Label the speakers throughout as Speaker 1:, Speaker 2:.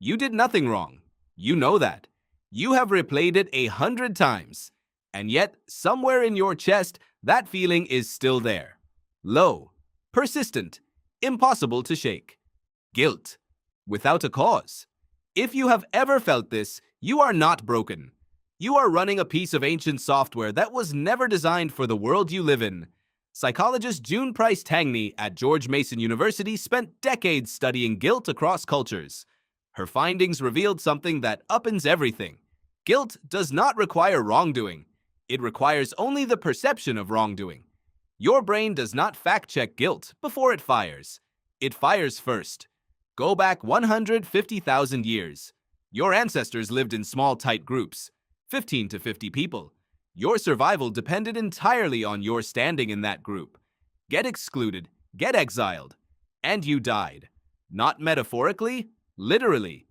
Speaker 1: You did nothing wrong. You know that. You have replayed it 100 times. And yet, somewhere in your chest, that feeling is still there. Low, persistent, impossible to shake. Guilt, without a cause. If you have ever felt this, you are not broken. You are running a piece of ancient software that was never designed for the world you live in. Psychologist June Price Tangney at George Mason University spent decades studying guilt across cultures. Her findings revealed something that upends everything. Guilt does not require wrongdoing. It requires only the perception of wrongdoing. Your brain does not fact-check guilt before it fires. It fires first. Go back 150,000 years. Your ancestors lived in small, tight groups, 15 to 50 people. Your survival depended entirely on your standing in that group. Get excluded, get exiled, and you died. Not metaphorically, literally.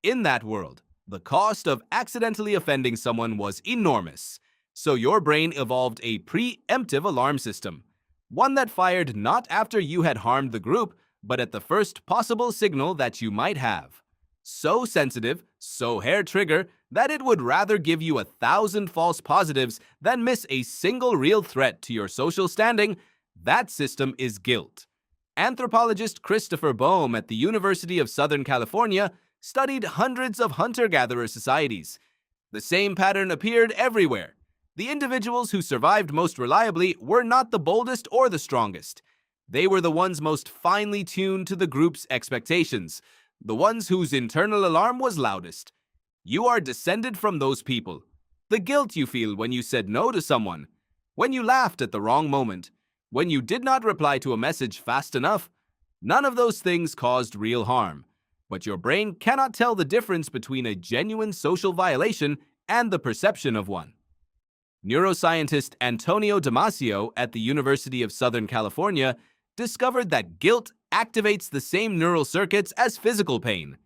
Speaker 1: In that world, the cost of accidentally offending someone was enormous. So your brain evolved a preemptive alarm system, one that fired not after you had harmed the group, but at the first possible signal that you might have. So sensitive, so hair-trigger, that it would rather give you 1,000 false positives than miss a single real threat to your social standing. That system is guilt. Anthropologist Christopher Boehm at the University of Southern California studied hundreds of hunter-gatherer societies. The same pattern appeared everywhere. The individuals who survived most reliably were not the boldest or the strongest. They were the ones most finely tuned to the group's expectations, the ones whose internal alarm was loudest. You are descended from those people. The guilt you feel when you said no to someone, when you laughed at the wrong moment, when you did not reply to a message fast enough, none of those things caused real harm. But your brain cannot tell the difference between a genuine social violation and the perception of one. Neuroscientist Antonio Damasio at the University of Southern California discovered that guilt activates the same neural circuits as physical pain.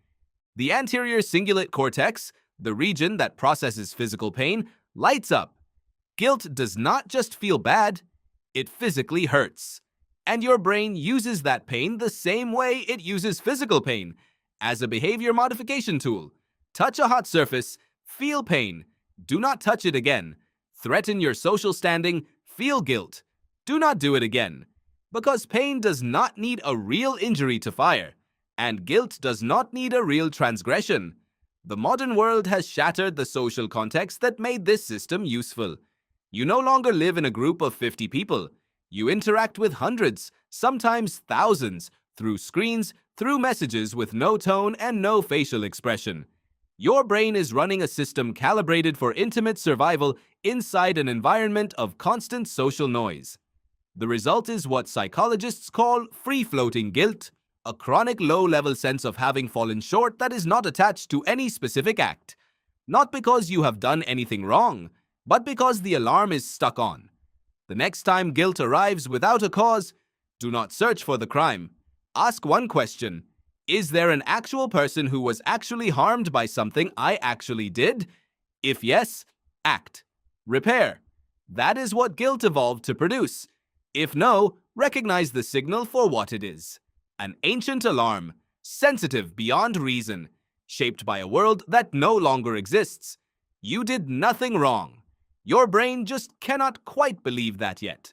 Speaker 1: The anterior cingulate cortex, the region that processes physical pain, lights up. Guilt does not just feel bad, it physically hurts. And your brain uses that pain the same way it uses physical pain, as a behavior modification tool. Touch a hot surface, feel pain, do not touch it again. Threaten your social standing, feel guilt. Do not do it again. Because pain does not need a real injury to fire, and guilt does not need a real transgression. The modern world has shattered the social context that made this system useful. You no longer live in a group of 50 people. You interact with hundreds, sometimes thousands, through screens, through messages with no tone and no facial expression. Your brain is running a system calibrated for intimate survival inside an environment of constant social noise. The result is what psychologists call free-floating guilt, a chronic low-level sense of having fallen short that is not attached to any specific act. Not because you have done anything wrong, but because the alarm is stuck on. The next time guilt arrives without a cause, do not search for the crime. Ask one question: is there an actual person who was actually harmed by something I actually did? If yes, act. Repair. That is what guilt evolved to produce. If no, recognize the signal for what it is. An ancient alarm, sensitive beyond reason, shaped by a world that no longer exists. You did nothing wrong. Your brain just cannot quite believe that yet.